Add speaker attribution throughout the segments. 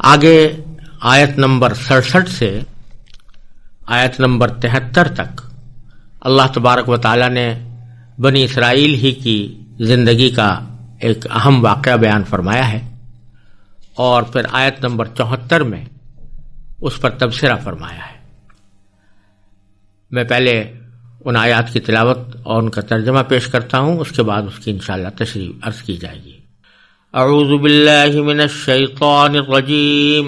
Speaker 1: آگے آیت نمبر 67 سے آیت نمبر 73 تک اللہ تبارک و تعالی نے بنی اسرائیل ہی کی زندگی کا ایک اہم واقعہ بیان فرمایا ہے، اور پھر آیت نمبر 74 میں اس پر تبصرہ فرمایا ہے۔ میں پہلے ان آیات کی تلاوت اور ان کا ترجمہ پیش کرتا ہوں، اس کے بعد اس کی انشاءاللہ تشریح عرض کی جائے گی۔ اعوذ باللہ من الشیطان الرجیم،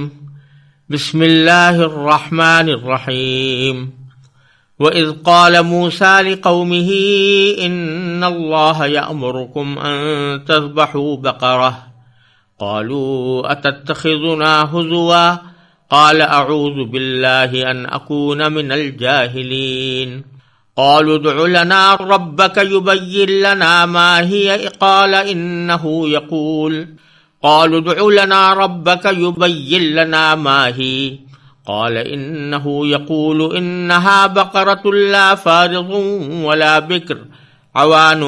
Speaker 1: بسم اللہ الرحمن الرحیم۔ وَإِذْ قَالَ مُوسَىٰ لِقَوْمِهِ إِنَّ اللَّهَ يَأْمُرُكُمْ أَن تَذْبَحُوا بَقَرَةً قَالُوا أَتَتَّخِذُنَا هُزُوًا قَالَ أَعُوذُ بِاللَّهِ أَنْ أَكُونَ مِنَ الْجَاهِلِينَ قَالُوا ادْعُ لَنَا رَبَّكَ يُبَيِّن لَّنَا مَا هِيَ قَالَ إِنَّهُ يَقُولُ قَالُوا ادْعُ لَنَا رَبَّكَ يُبَيِّن لَّنَا مَا هِيَ قال إنه يقول إنها بقرة لا فارض ولا بكر عوان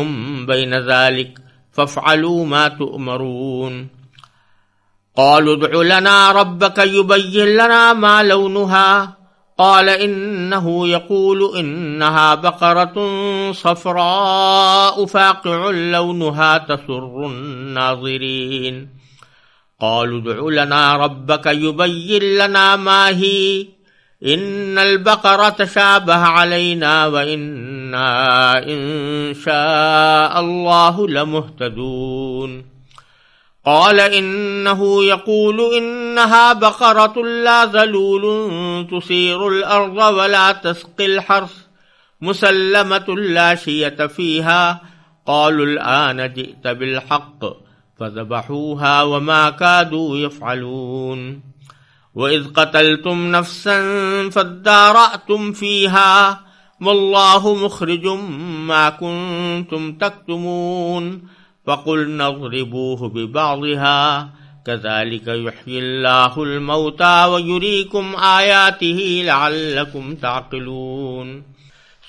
Speaker 1: بين ذلك فافعلوا ما تؤمرون قالوا ادع لنا ربك يبين لنا ما لونها قال إنه يقول إنها بقرة صفراء فاقع لونها تسر الناظرين قالوا ادع لنا ربك يبين لنا ما هي إن البقرة شابه علينا وإنا إن شاء الله لمهتدون قال إنه يقول إنها بقرة لا ذلول تثير الأرض ولا تسقي الحرث مسلمة لا شية فيها قالوا الآن جئت بالحق فذبحوها وما كادوا يفعلون وإذ قتلتم نفسا فادارأتم فيها والله مخرج ما كنتم تكتمون فقلنا اضربوه ببعضها كذلك يحيي الله الموتى ويريكم آياته لعلكم تعقلون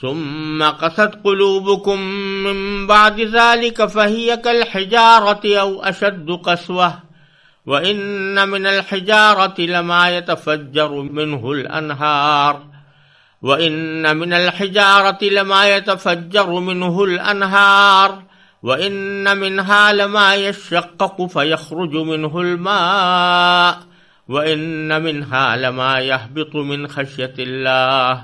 Speaker 1: ثم قست قلوبكم من بعد ذلك فهي كالحجارة أو أشد قسوة وإن من الحجارة لما يتفجر منه الأنهار وإن منها لما يشقق فيخرج منه الماء وإن منها لما يهبط من خشية الله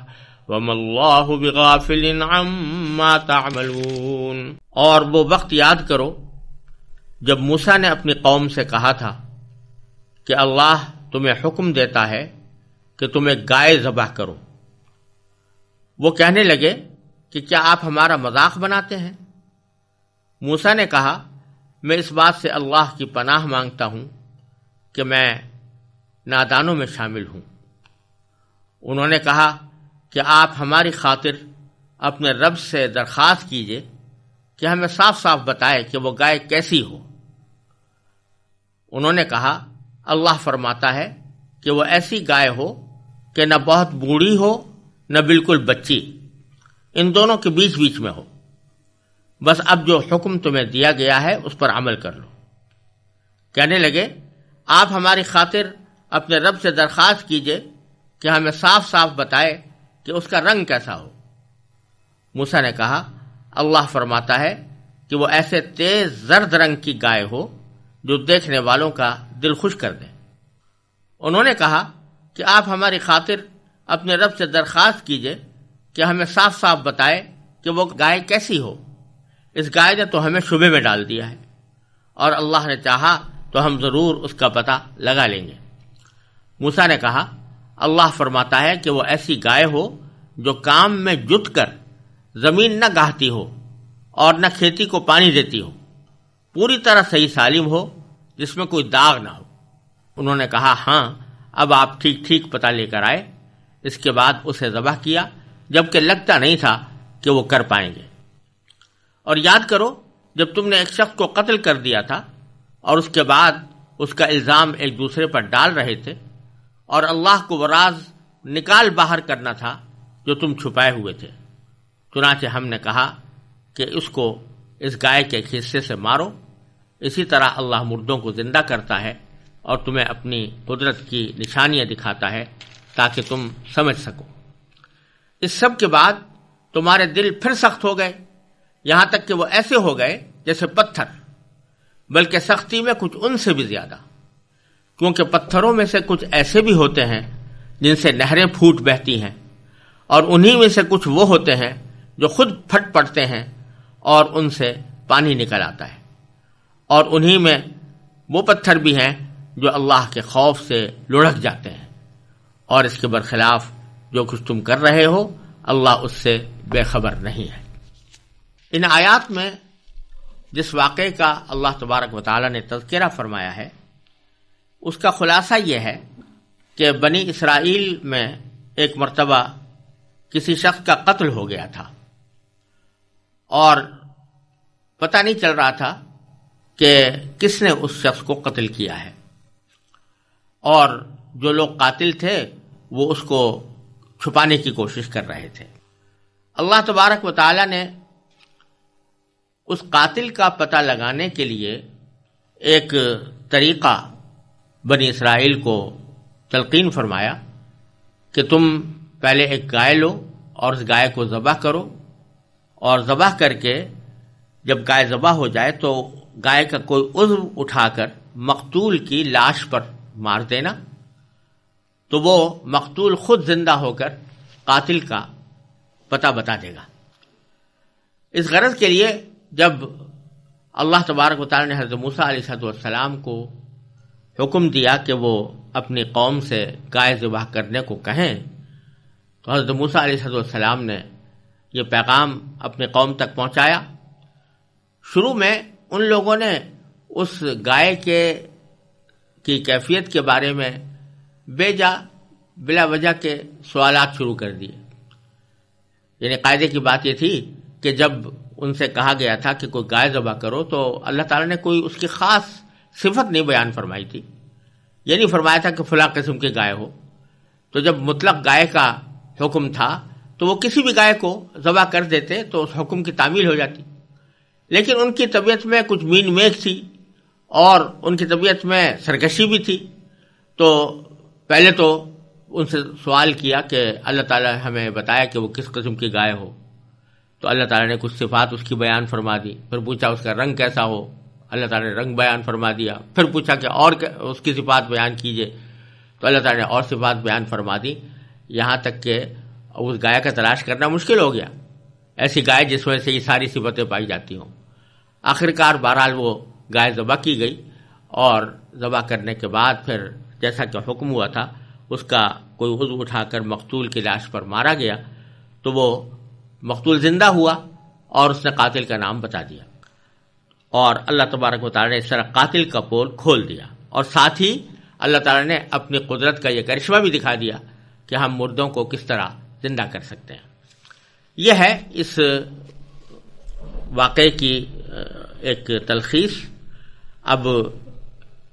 Speaker 1: وَمَا اللَّهُ بِغَافِلٍ عَمَّا تَعْمَلُونَ۔ اور وہ وقت یاد کرو جب موسیٰ نے اپنی قوم سے کہا تھا کہ اللہ تمہیں حکم دیتا ہے کہ تم ایک گائے ذبح کرو۔ وہ کہنے لگے کہ کیا آپ ہمارا مذاق بناتے ہیں؟ موسیٰ نے کہا میں اس بات سے اللہ کی پناہ مانگتا ہوں کہ میں نادانوں میں شامل ہوں۔ انہوں نے کہا کہ آپ ہماری خاطر اپنے رب سے درخواست کیجئے کہ ہمیں صاف صاف بتائے کہ وہ گائے کیسی ہو۔ انہوں نے کہا اللہ فرماتا ہے کہ وہ ایسی گائے ہو کہ نہ بہت بوڑھی ہو نہ بالکل بچی، ان دونوں کے بیچ بیچ میں ہو۔ بس اب جو حکم تمہیں دیا گیا ہے اس پر عمل کر لو۔ کہنے لگے آپ ہماری خاطر اپنے رب سے درخواست کیجئے کہ ہمیں صاف صاف بتائے کہ اس کا رنگ کیسا ہو۔ موسیٰ نے کہا اللہ فرماتا ہے کہ وہ ایسے تیز زرد رنگ کی گائے ہو جو دیکھنے والوں کا دل خوش کر دے۔ انہوں نے کہا کہ آپ ہماری خاطر اپنے رب سے درخواست کیجئے کہ ہمیں صاف صاف بتائے کہ وہ گائے کیسی ہو۔ اس گائے نے تو ہمیں شبے میں ڈال دیا ہے، اور اللہ نے چاہا تو ہم ضرور اس کا پتہ لگا لیں گے۔ موسیٰ نے کہا اللہ فرماتا ہے کہ وہ ایسی گائے ہو جو کام میں جت کر زمین نہ گاہتی ہو اور نہ کھیتی کو پانی دیتی ہو، پوری طرح صحیح سالم ہو، جس میں کوئی داغ نہ ہو۔ انہوں نے کہا ہاں اب آپ ٹھیک ٹھیک پتہ لے کر آئے۔ اس کے بعد اسے ذبح کیا جبکہ لگتا نہیں تھا کہ وہ کر پائیں گے۔ اور یاد کرو جب تم نے ایک شخص کو قتل کر دیا تھا اور اس کے بعد اس کا الزام ایک دوسرے پر ڈال رہے تھے، اور اللہ کو وہ راز نکال باہر کرنا تھا جو تم چھپائے ہوئے تھے۔ چنانچہ ہم نے کہا کہ اس کو اس گائے کے ایک حصے سے مارو، اسی طرح اللہ مردوں کو زندہ کرتا ہے اور تمہیں اپنی قدرت کی نشانیاں دکھاتا ہے تاکہ تم سمجھ سکو۔ اس سب کے بعد تمہارے دل پھر سخت ہو گئے، یہاں تک کہ وہ ایسے ہو گئے جیسے پتھر، بلکہ سختی میں کچھ ان سے بھی زیادہ، کیونکہ پتھروں میں سے کچھ ایسے بھی ہوتے ہیں جن سے نہریں پھوٹ بہتی ہیں، اور انہی میں سے کچھ وہ ہوتے ہیں جو خود پھٹ پڑتے ہیں اور ان سے پانی نکل آتا ہے، اور انہی میں وہ پتھر بھی ہیں جو اللہ کے خوف سے لڑک جاتے ہیں، اور اس کے برخلاف جو کچھ تم کر رہے ہو اللہ اس سے بے خبر نہیں ہے۔ ان آیات میں جس واقعے کا اللہ تبارک و تعالی نے تذکرہ فرمایا ہے اس کا خلاصہ یہ ہے کہ بنی اسرائیل میں ایک مرتبہ کسی شخص کا قتل ہو گیا تھا، اور پتہ نہیں چل رہا تھا کہ کس نے اس شخص کو قتل کیا ہے، اور جو لوگ قاتل تھے وہ اس کو چھپانے کی کوشش کر رہے تھے۔ اللہ تبارک و تعالی نے اس قاتل کا پتہ لگانے کے لیے ایک طریقہ بنی اسرائیل کو تلقین فرمایا کہ تم پہلے ایک گائے لو اور اس گائے کو ذبح کرو، اور ذبح کر کے جب گائے ذبح ہو جائے تو گائے کا کوئی عضو اٹھا کر مقتول کی لاش پر مار دینا، تو وہ مقتول خود زندہ ہو کر قاتل کا پتہ بتا دے گا۔ اس غرض کے لیے جب اللہ تبارک و تعالی نے حضرت موسیٰ علیہ السلام کو حکم دیا کہ وہ اپنی قوم سے گائے ذبح کرنے کو کہیں، تو حضرت موسیٰ علیہ السلام نے یہ پیغام اپنی قوم تک پہنچایا۔ شروع میں ان لوگوں نے اس گائے کی کیفیت کے بارے میں بلا وجہ کے سوالات شروع کر دیے، یعنی قاعدے کی بات یہ تھی کہ جب ان سے کہا گیا تھا کہ کوئی گائے ذبح کرو تو اللہ تعالیٰ نے کوئی اس کی خاص صفت نہیں بیان فرمائی تھی، یہ نہیں فرمایا تھا کہ فلاں قسم کی گائے ہو۔ تو جب مطلق گائے کا حکم تھا تو وہ کسی بھی گائے کو ذبح کر دیتے تو اس حکم کی تعمیل ہو جاتی، لیکن ان کی طبیعت میں کچھ مین میخ تھی اور ان کی طبیعت میں سرکشی بھی تھی، تو پہلے تو ان سے سوال کیا کہ اللہ تعالیٰ ہمیں بتایا کہ وہ کس قسم کی گائے ہو، تو اللہ تعالیٰ نے کچھ صفات اس کی بیان فرما دی، پھر پوچھا اس کا رنگ کیسا ہو، اللہ تعالیٰ نے رنگ بیان فرما دیا، پھر پوچھا کہ اور اس کی صفات بیان کیجئے، تو اللہ تعالیٰ نے اور صفات بیان فرما دی، یہاں تک کہ اس گائے کا تلاش کرنا مشکل ہو گیا، ایسی گائے جس میں سے یہ ساری صفتیں پائی جاتی ہوں۔ آخرکار بہرحال وہ گائے ذبح کی گئی، اور ذبح کرنے کے بعد پھر جیسا کہ حکم ہوا تھا اس کا کوئی عضو اٹھا کر مقتول کی لاش پر مارا گیا، تو وہ مقتول زندہ ہوا اور اس نے قاتل کا نام بتا دیا، اور اللہ تبارک و تعالی نے اس طرح قاتل کا پول کھول دیا، اور ساتھ ہی اللہ تعالی نے اپنی قدرت کا یہ کرشمہ بھی دکھا دیا کہ ہم مردوں کو کس طرح زندہ کر سکتے ہیں۔ یہ ہے اس واقعے کی ایک تلخیص۔ اب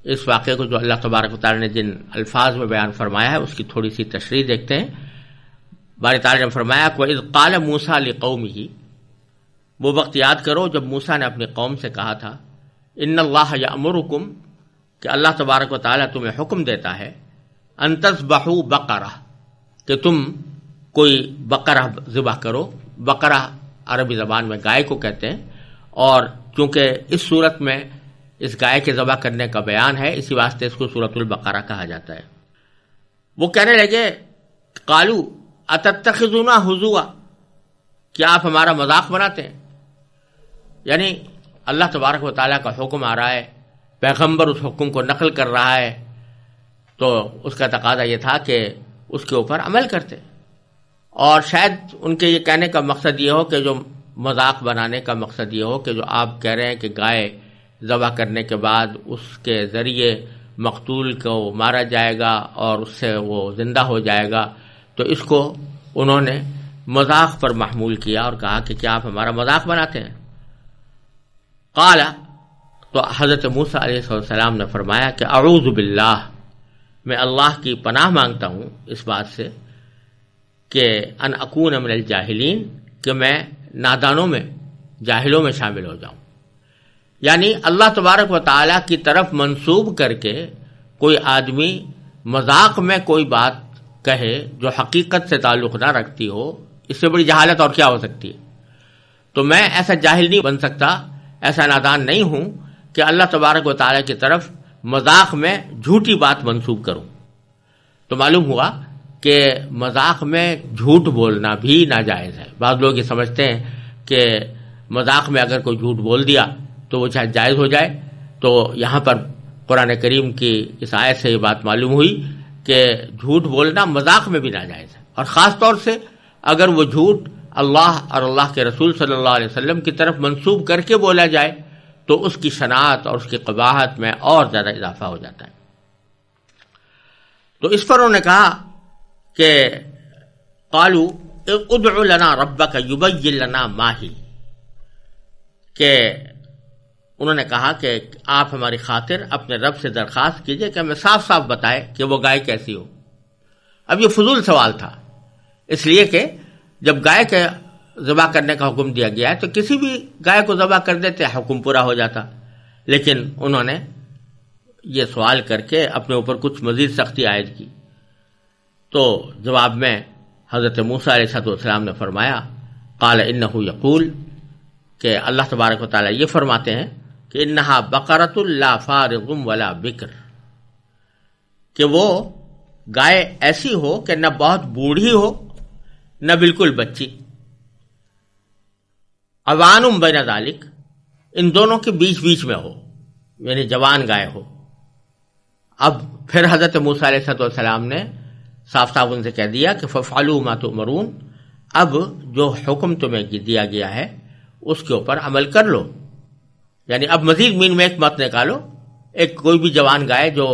Speaker 1: اس واقعے کو جو اللہ تبارک و تعالی نے جن الفاظ میں بیان فرمایا ہے اس کی تھوڑی سی تشریح دیکھتے ہیں۔ باری تعالی نے فرمایا کہ وَإِذْ قَالَ مُوسَىٰ لِقَوْمِهِ، وہ وقت یاد کرو جب موسیٰ نے اپنی قوم سے کہا تھا ان اللہ یأمرکم، کہ اللہ تبارک و تعالی تمہیں حکم دیتا ہے ان تذبحوا بقرہ، کہ تم کوئی بقرہ ذبح کرو۔ بقرہ عربی زبان میں گائے کو کہتے ہیں، اور چونکہ اس صورت میں اس گائے کے ذبح کرنے کا بیان ہے اسی واسطے اس کو سورۃ البقرہ کہا جاتا ہے۔ وہ کہنے لگے قالوا اتتخذونا ہزوا، کیا آپ ہمارا مذاق بناتے ہیں؟ یعنی اللہ تبارک و تعالیٰ کا حکم آ رہا ہے، پیغمبر اس حکم کو نقل کر رہا ہے، تو اس کا تقاضا یہ تھا کہ اس کے اوپر عمل کرتے، اور شاید ان کے یہ کہنے کا مقصد یہ ہو کہ جو مذاق بنانے کا مقصد یہ ہو کہ جو آپ کہہ رہے ہیں کہ گائے ذبح کرنے کے بعد اس کے ذریعے مقتول کو مارا جائے گا اور اس سے وہ زندہ ہو جائے گا، تو اس کو انہوں نے مذاق پر محمول کیا اور کہا کہ کیا آپ ہمارا مذاق بناتے ہیں؟ قال، تو حضرت موسیٰ علیہ السلام نے فرمایا کہ اعوذ باللہ، میں اللہ کی پناہ مانگتا ہوں اس بات سے کہ ان اکون من الجاہلین، کہ میں نادانوں میں جاہلوں میں شامل ہو جاؤں، یعنی اللہ تبارک و تعالیٰ کی طرف منسوب کر کے کوئی آدمی مذاق میں کوئی بات کہے جو حقیقت سے تعلق نہ رکھتی ہو، اس سے بڑی جہالت اور کیا ہو سکتی ہے؟ تو میں ایسا جاہل نہیں بن سکتا، ایسا نادان نہیں ہوں کہ اللہ تبارک و تعالیٰ کی طرف مذاق میں جھوٹی بات منسوب کروں۔ تو معلوم ہوا کہ مذاق میں جھوٹ بولنا بھی ناجائز ہے۔ بعض لوگ یہ سمجھتے ہیں کہ مذاق میں اگر کوئی جھوٹ بول دیا تو وہ چاہے جائز ہو جائے، تو یہاں پر قرآن کریم کی اس آیت سے یہ بات معلوم ہوئی کہ جھوٹ بولنا مذاق میں بھی ناجائز ہے، اور خاص طور سے اگر وہ جھوٹ اللہ اور اللہ کے رسول صلی اللہ علیہ وسلم کی طرف منسوب کر کے بولا جائے تو اس کی شناعت اور اس کی قباحت میں اور زیادہ اضافہ ہو جاتا ہے۔ تو اس پر انہوں نے کہا کہ قالوا ادع لنا ربک یبین لنا ما ہی، کہ انہوں نے کہا کہ آپ ہماری خاطر اپنے رب سے درخواست کیجئے کہ ہمیں صاف صاف بتائے کہ وہ گائے کیسی ہو۔ اب یہ فضول سوال تھا، اس لیے کہ جب گائے کے ذبح کرنے کا حکم دیا گیا ہے تو کسی بھی گائے کو ذبح کر دیتے، حکم پورا ہو جاتا، لیکن انہوں نے یہ سوال کر کے اپنے اوپر کچھ مزید سختی عائد کی۔ تو جواب میں حضرت موسیٰ علیہ السلام نے فرمایا قال انہ یقول، کہ اللہ تبارک و تعالیٰ یہ فرماتے ہیں کہ انہا بقرۃ لا فارض ولا بکر، کہ وہ گائے ایسی ہو کہ نہ بہت بوڑھی ہو نہ بالکل بچی، اوان بین ذالک، ان دونوں کے بیچ بیچ میں ہو، یعنی جوان گائے ہو۔ اب پھر حضرت موسیٰ علیہ السلام نے صاف صاف ان سے کہہ دیا کہ ففعلوا ما تؤمرون، اب جو حکم تمہیں دیا گیا ہے اس کے اوپر عمل کر لو، یعنی اب مزید مین میں ایک مت نکالو، ایک کوئی بھی جوان گائے جو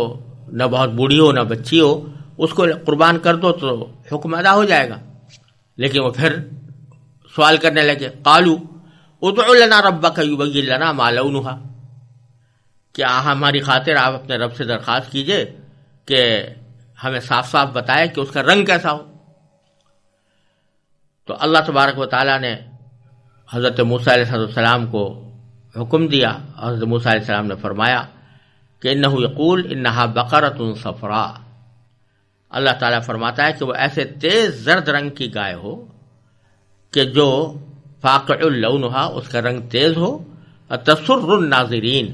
Speaker 1: نہ بہت بوڑھی ہو نہ بچی ہو اس کو قربان کر دو تو حکم ادا ہو جائے گا۔ لیکن وہ پھر سوال کرنے لگے قالوا ادع لنا ربک یبین لنا ما لونھا، کیا ہماری خاطر آپ اپنے رب سے درخواست کیجئے کہ ہمیں صاف صاف بتائے کہ اس کا رنگ کیسا ہو۔ تو اللہ تبارک و تعالیٰ نے حضرت موسیٰ علیہ السلام کو حکم دیا، حضرت موسیٰ علیہ السلام نے فرمایا کہ انہ یقول انہا بقرۃ صفراء، اللہ تعالیٰ فرماتا ہے کہ وہ ایسے تیز زرد رنگ کی گائے ہو کہ جو فاقع لونھا، اس کا رنگ تیز ہو، تسر الناظرین،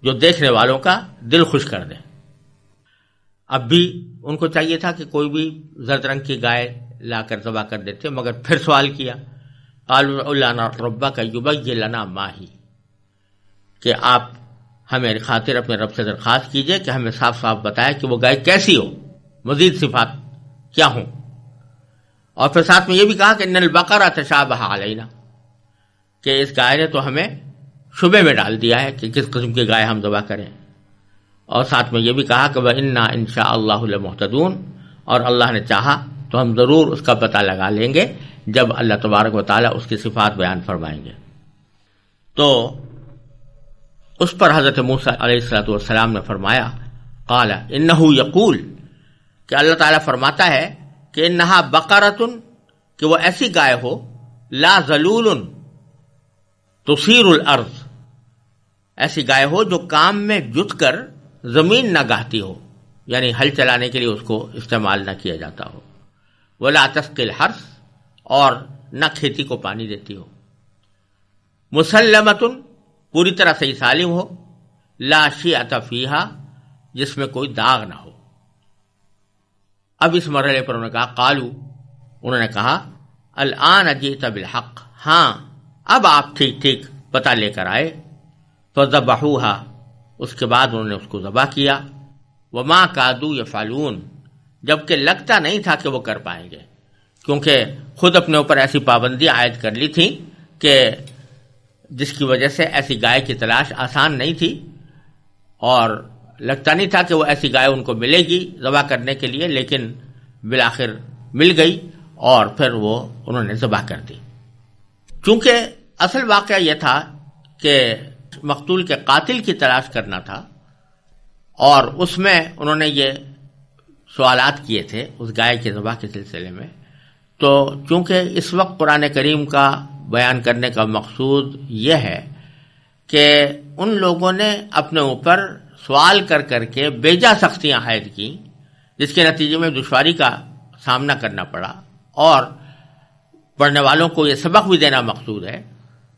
Speaker 1: جو دیکھنے والوں کا دل خوش کر دے۔ اب بھی ان کو چاہیے تھا کہ کوئی بھی زرد رنگ کی گائے لا کر ذبح کر دیتے، مگر پھر سوال کیا قالوا ادع لنا ربک یبین لنا ما ہی، کہ آپ ہمیں خاطر اپنے رب سے درخواست کیجئے کہ ہمیں صاف صاف بتائے کہ وہ گائے کیسی ہو، مزید صفات کیا ہوں۔ اور پھر ساتھ میں یہ بھی کہا کہ ان البقرۃ تشابہ علینا، کہ اس گائے نے تو ہمیں شبے میں ڈال دیا ہے کہ کس قسم کی گائے ہم ذبح کریں۔ اور ساتھ میں یہ بھی کہا کہ وَإِنَّا إِن شَاءَ اللَّهُ لَمُهْتَدُونَ، اور اللہ نے چاہا تو ہم ضرور اس کا پتہ لگا لیں گے جب اللہ تبارک و تعالیٰ اس کی صفات بیان فرمائیں گے۔ تو اس پر حضرت موسیٰ علیہ السلام نے فرمایا قال انہ یقول، کہ اللہ تعالیٰ فرماتا ہے کہ انہا بقرۃ، کہ وہ ایسی گائے ہو لا ذلول تثیر الارض، ایسی گائے ہو جو کام میں جت کر زمین نہ گاہتی ہو، یعنی ہل چلانے کے لیے اس کو استعمال نہ کیا جاتا ہو، ولا تسقی الحرث، اور نہ کھیتی کو پانی دیتی ہو، مسلمۃ، پوری طرح صحیح سالم ہو، لا شیعۃ فیہا، جس میں کوئی داغ نہ ہو۔ اب اس مرحلے پر انہوں نے کہا قالوا، انہوں نے کہا الآن جئت بالحق، ہاں اب آپ ٹھیک ٹھیک پتہ لے کر آئے۔ فذبحوہا، اس کے بعد انہوں نے اس کو ذبح کیا، وما کادوا یفعلون، جبکہ لگتا نہیں تھا کہ وہ کر پائیں گے، کیونکہ خود اپنے اوپر ایسی پابندی عائد کر لی تھی کہ جس کی وجہ سے ایسی گائے کی تلاش آسان نہیں تھی، اور لگتا نہیں تھا کہ وہ ایسی گائے ان کو ملے گی ذبح کرنے کے لیے، لیکن بالآخر مل گئی اور پھر وہ انہوں نے ذبح کر دی۔ چونکہ اصل واقعہ یہ تھا کہ مقتول کے قاتل کی تلاش کرنا تھا، اور اس میں انہوں نے یہ سوالات کیے تھے اس گائے کے ذبح کے سلسلے میں، تو چونکہ اس وقت قرآن کریم کا بیان کرنے کا مقصود یہ ہے کہ ان لوگوں نے اپنے اوپر سوال کر کر کے بیجا سختیاں عائد کی، جس کے نتیجے میں دشواری کا سامنا کرنا پڑا، اور پڑھنے والوں کو یہ سبق بھی دینا مقصود ہے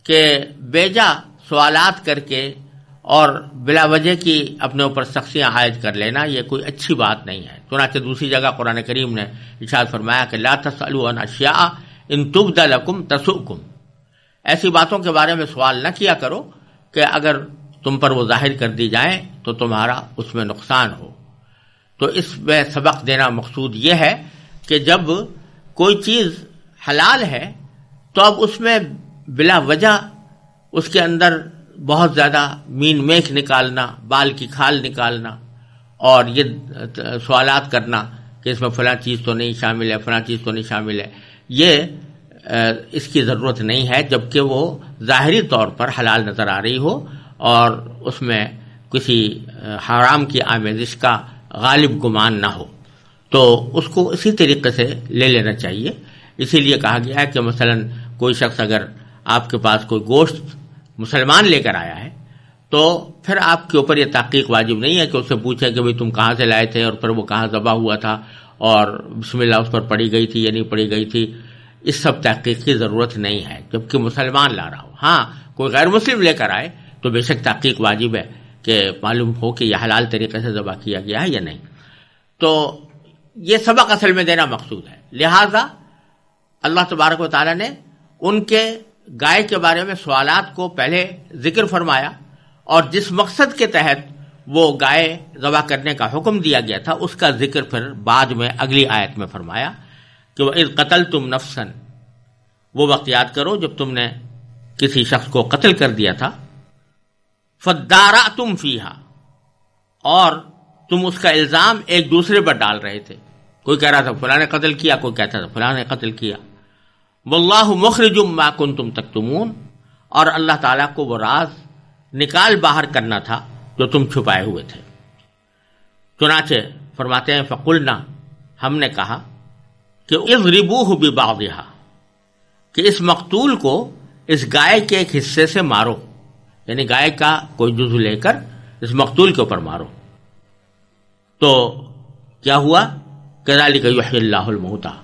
Speaker 1: کہ بیجا سوالات کر کے اور بلا وجہ کی اپنے اوپر سختیاں عائد کر لینا یہ کوئی اچھی بات نہیں ہے۔ چنانچہ دوسری جگہ قرآن کریم نے ارشاد فرمایا کہ لا تسألوا عن اشیاء ان تبد لکم تسؤکم، ایسی باتوں کے بارے میں سوال نہ کیا کرو کہ اگر تم پر وہ ظاہر کر دی جائیں تو تمہارا اس میں نقصان ہو۔ تو اس میں سبق دینا مقصود یہ ہے کہ جب کوئی چیز حلال ہے تو اب اس میں بلا وجہ اس کے اندر بہت زیادہ مین میخ نکالنا، بال کی کھال نکالنا اور یہ سوالات کرنا کہ اس میں فلاں چیز تو نہیں شامل ہے، فلاں چیز تو نہیں شامل ہے، یہ اس کی ضرورت نہیں ہے، جبکہ وہ ظاہری طور پر حلال نظر آ رہی ہو اور اس میں کسی حرام کی آمیزش کا غالب گمان نہ ہو، تو اس کو اسی طریقے سے لے لینا چاہیے۔ اسی لیے کہا گیا ہے کہ مثلا کوئی شخص اگر آپ کے پاس کوئی گوشت مسلمان لے کر آیا ہے تو پھر آپ کے اوپر یہ تحقیق واجب نہیں ہے کہ اس سے پوچھیں کہ بھئی تم کہاں سے لائے تھے اور پھر وہ کہاں ذبح ہوا تھا اور بسم اللہ اس پر پڑی گئی تھی یا نہیں پڑی گئی تھی، اس سب تحقیق کی ضرورت نہیں ہے جبکہ مسلمان لا رہا ہو۔ ہاں کوئی غیر مسلم لے کر آئے تو بے شک تحقیق واجب ہے کہ معلوم ہو کہ یہ حلال طریقے سے ذبح کیا گیا ہے یا نہیں۔ تو یہ سبق اصل میں دینا مقصود ہے، لہذا اللہ تبارک و تعالیٰ نے ان کے گائے کے بارے میں سوالات کو پہلے ذکر فرمایا، اور جس مقصد کے تحت وہ گائے ذبح کرنے کا حکم دیا گیا تھا اس کا ذکر پھر بعد میں اگلی آیت میں فرمایا کہ وَإِذْ قَتَلْتُمْ نَفْسًا، وہ وقت یاد کرو جب تم نے کسی شخص کو قتل کر دیا تھا، فَادَّارَأْتُمْ فِيهَا، اور تم اس کا الزام ایک دوسرے پر ڈال رہے تھے، کوئی کہہ رہا تھا فلاں نے قتل کیا، کوئی کہتا تھا فلاں نے قتل کیا، واللہ مخرج ما کنتم تکتمون، اور اللہ تعالیٰ کو وہ راز نکال باہر کرنا تھا جو تم چھپائے ہوئے تھے۔ چنانچہ فرماتے ہیں فقلنا، ہم نے کہا کہ اضربوہ ببعضھا، کہ اس مقتول کو اس گائے کے ایک حصے سے مارو، یعنی گائے کا کوئی جزو لے کر اس مقتول کے اوپر مارو۔ تو کیا ہوا؟ کذالک یحیی اللہ الموتیٰ،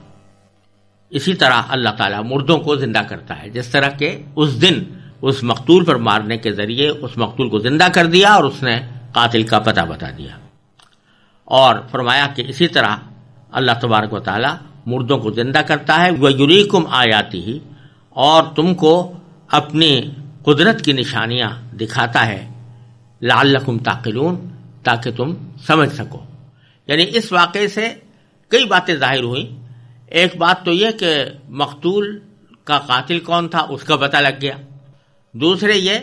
Speaker 1: اسی طرح اللہ تعالیٰ مردوں کو زندہ کرتا ہے، جس طرح کہ اس دن اس مقتول پر مارنے کے ذریعے اس مقتول کو زندہ کر دیا اور اس نے قاتل کا پتہ بتا دیا، اور فرمایا کہ اسی طرح اللہ تبارک و تعالیٰ مردوں کو زندہ کرتا ہے، وَيُرِيكُمْ آیاتہ، اور تم کو اپنی قدرت کی نشانیاں دکھاتا ہے، لعلکم تعقلون، تاکہ تم سمجھ سکو۔ یعنی اس واقعے سے کئی باتیں ظاہر ہوئیں۔ ایک بات تو یہ کہ مقتول کا قاتل کون تھا اس کا پتہ لگ گیا، دوسرے یہ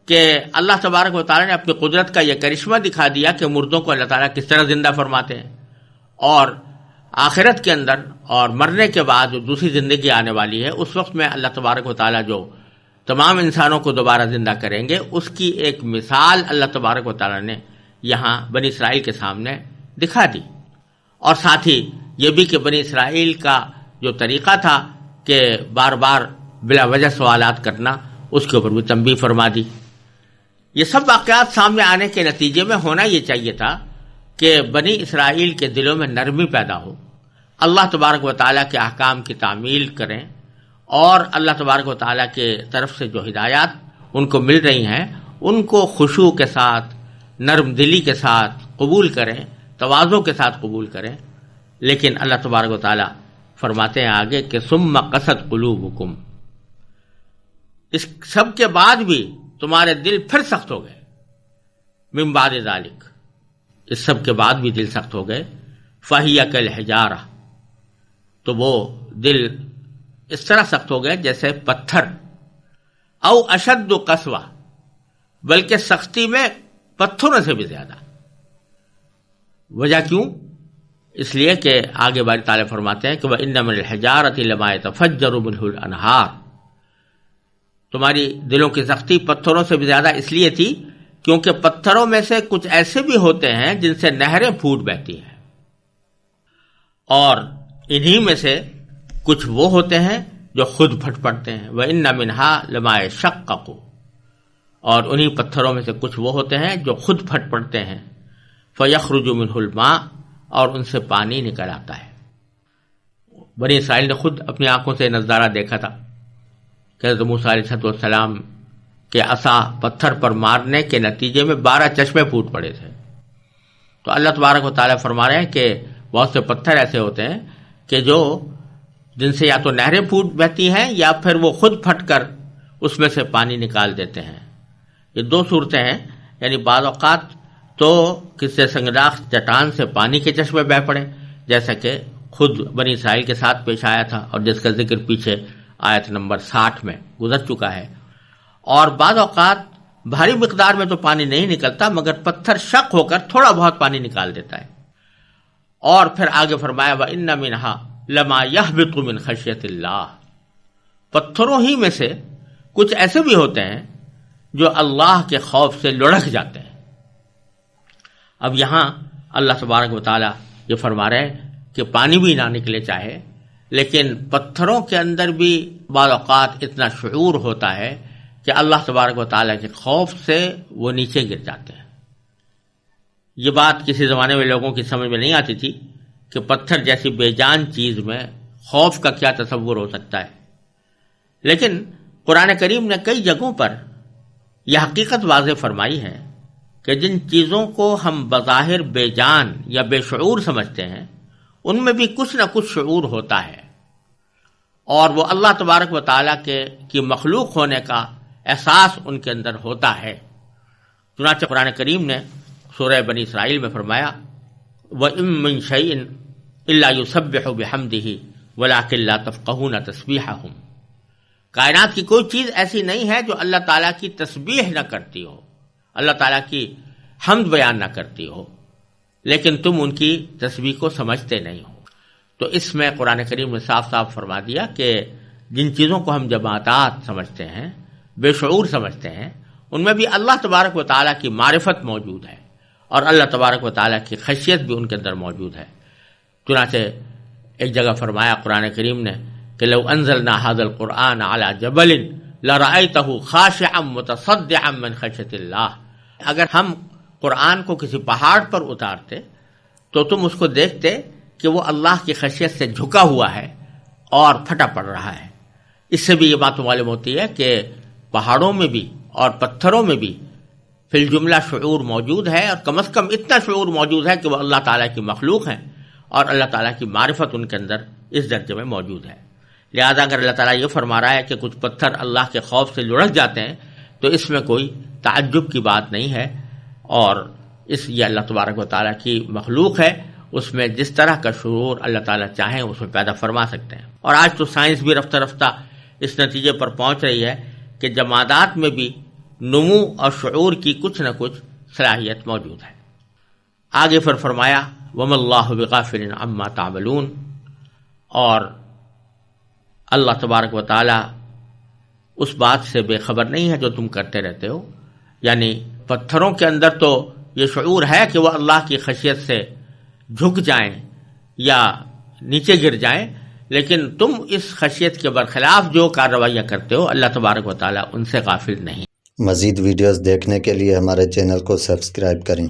Speaker 1: کہ اللہ تبارک و تعالیٰ نے اپنی قدرت کا یہ کرشمہ دکھا دیا کہ مردوں کو اللہ تعالیٰ کس طرح زندہ فرماتے ہیں، اور آخرت کے اندر اور مرنے کے بعد جو دوسری زندگی آنے والی ہے اس وقت میں اللہ تبارک و تعالیٰ جو تمام انسانوں کو دوبارہ زندہ کریں گے اس کی ایک مثال اللہ تبارک و تعالیٰ نے یہاں بنی اسرائیل کے سامنے دکھا دی، اور ساتھ ہی یہ بھی کہ بنی اسرائیل کا جو طریقہ تھا کہ بار بار بلا وجہ سوالات کرنا، اس کے اوپر بھی تنبیہ فرما دی۔ یہ سب واقعات سامنے آنے کے نتیجے میں ہونا یہ چاہیے تھا کہ بنی اسرائیل کے دلوں میں نرمی پیدا ہو، اللہ تبارک و تعالیٰ کے احکام کی تعمیل کریں، اور اللہ تبارک و تعالیٰ کے طرف سے جو ہدایات ان کو مل رہی ہیں ان کو خشوع کے ساتھ، نرم دلی کے ساتھ قبول کریں، تواضع کے ساتھ قبول کریں۔ لیکن اللہ تبارک و تعالیٰ فرماتے ہیں آگے کہ ثم قست قلوبکم، اس سب کے بعد بھی تمہارے دل پھر سخت ہو گئے، من بعد ذالک، اس سب کے بعد بھی دل سخت ہو گئے، فہی کالحجارہ، تو وہ دل اس طرح سخت ہو گئے جیسے پتھر، او اشد قسوہ، بلکہ سختی میں پتھروں سے بھی زیادہ۔ وجہ کیوں؟ اس لیے کہ آگے باری تعالیٰ فرماتے ہیں کہ وَإِنَّ مِنَ الْحِجَارَةِ لَمَا يَتَفَجَّرُ مِنْهُ الْأَنْهَارُ، تمہاری دلوں کی سختی پتھروں سے بھی زیادہ اس لیے تھی کیونکہ پتھروں میں سے کچھ ایسے بھی ہوتے ہیں جن سے نہریں پھوٹ بہتی ہیں، اور انہی میں سے کچھ وہ ہوتے ہیں جو خود پھٹ پڑتے ہیں، وَإِنَّ مِنْهَا لَمَا يَشَقَّقُ، اور انہی پتھروں میں سے کچھ وہ ہوتے ہیں جو خود پھٹ پڑتے ہیں، فَيَخْرُجُ مِنْهُ الْمَاءُ، اور ان سے پانی نکل آتا ہے۔ بنی اسرائیل نے خود اپنی آنکھوں سے نظارہ دیکھا تھا کہ حضرت موسیٰ علیہ السلام کے عصا پتھر پر مارنے کے نتیجے میں 12 چشمے پھوٹ پڑے تھے۔ تو اللہ تبارک و تعالیٰ فرما رہے ہیں کہ بہت سے پتھر ایسے ہوتے ہیں کہ جن سے یا تو نہریں پھوٹ بہتی ہیں یا پھر وہ خود پھٹ کر اس میں سے پانی نکال دیتے ہیں۔ یہ 2 صورتیں ہیں، یعنی بعض اوقات تو کسی سنگلاخ چٹان سے پانی کے چشمے بہہ پڑے، جیسا کہ خود بنی اسرائیل کے ساتھ پیش آیا تھا اور جس کا ذکر پیچھے آیت نمبر 60 میں گزر چکا ہے۔ اور بعض اوقات بھاری مقدار میں تو پانی نہیں نکلتا، مگر پتھر شق ہو کر تھوڑا بہت پانی نکال دیتا ہے۔ اور پھر آگے فرمایا وَإِنَّ مِنْهَا لَمَا يَهْبِطُ مِنْ خَشْيَةِ اللَّهِ، پتھروں ہی میں سے کچھ ایسے بھی ہوتے ہیں جو اللہ کے خوف سے لڑک جاتے ہیں۔ اب یہاں اللہ تبارک و تعالیٰ یہ فرما رہے ہیں کہ پانی بھی نہ نکلے چاہے، لیکن پتھروں کے اندر بھی بعض اوقات اتنا شعور ہوتا ہے کہ اللہ تبارک و تعالیٰ کے خوف سے وہ نیچے گر جاتے ہیں۔ یہ بات کسی زمانے میں لوگوں کی سمجھ میں نہیں آتی تھی کہ پتھر جیسی بے جان چیز میں خوف کا کیا تصور ہو سکتا ہے، لیکن قرآن کریم نے کئی جگہوں پر یہ حقیقت واضح فرمائی ہے کہ جن چیزوں کو ہم بظاہر بے جان یا بے شعور سمجھتے ہیں ان میں بھی کچھ نہ کچھ شعور ہوتا ہے، اور وہ اللہ تبارک و تعالیٰ کی مخلوق ہونے کا احساس ان کے اندر ہوتا ہے۔ چنانچہ قرآن کریم نے سورہ بنی اسرائیل میں فرمایا وَإِن مِّن شَيْءٍ إِلَّا يُسَبِّحُ بِحَمْدِهِ وَلَٰكِن لَّا تَفْقَهُونَ تَسْبِيحَهُمْ، کائنات کی کوئی چیز ایسی نہیں ہے جو اللہ تعالیٰ کی تسبیح نہ کرتی ہو، اللہ تعالیٰ کی حمد بیان نہ کرتی ہو، لیکن تم ان کی تسبیح کو سمجھتے نہیں ہو۔ تو اس میں قرآن کریم نے صاف صاف فرما دیا کہ جن چیزوں کو ہم جماعتات سمجھتے ہیں، بے شعور سمجھتے ہیں، ان میں بھی اللہ تبارک و تعالیٰ کی معرفت موجود ہے اور اللہ تبارک و تعالیٰ کی خشیت بھی ان کے اندر موجود ہے۔ چنانچہ ایک جگہ فرمایا قرآن کریم نے کہ لو انزلنا هذا القرآن على جبل لرأيته خاشعا متصدعا من خشیۃ اللہ، اگر ہم قرآن کو کسی پہاڑ پر اتارتے تو تم اس کو دیکھتے کہ وہ اللہ کی خشیت سے جھکا ہوا ہے اور پھٹا پڑ رہا ہے۔ اس سے بھی یہ بات معلوم ہوتی ہے کہ پہاڑوں میں بھی اور پتھروں میں بھی فی الجملہ شعور موجود ہے، اور کم از کم اتنا شعور موجود ہے کہ وہ اللہ تعالیٰ کی مخلوق ہیں اور اللہ تعالیٰ کی معرفت ان کے اندر اس درجے میں موجود ہے۔ لہذا اگر اللہ تعالیٰ یہ فرما رہا ہے کہ کچھ پتھر اللہ کے خوف سے لڑک جاتے ہیں تو اس میں کوئی تعجب کی بات نہیں ہے، اور یہ اللہ تبارک و تعالیٰ کی مخلوق ہے، اس میں جس طرح کا شعور اللہ تعالیٰ چاہیں اس میں پیدا فرما سکتے ہیں۔ اور آج تو سائنس بھی رفتہ رفتہ اس نتیجے پر پہنچ رہی ہے کہ جمادات میں بھی نمو اور شعور کی کچھ نہ کچھ صلاحیت موجود ہے۔ آگے پھر فرمایا وَمَا اللَّهُ بِغَافِلٍ عَمَّا تَعْمَلُونَ، اور اللہ تبارک و تعالیٰ اس بات سے بے خبر نہیں ہے جو تم کرتے رہتے ہو۔ یعنی پتھروں کے اندر تو یہ شعور ہے کہ وہ اللہ کی خشیت سے جھک جائیں یا نیچے گر جائیں، لیکن تم اس خشیت کے برخلاف جو کارروائیاں کرتے ہو اللہ تبارک و تعالیٰ ان سے غافل نہیں۔
Speaker 2: مزید ویڈیوز دیکھنے کے لیے ہمارے چینل کو سبسکرائب کریں۔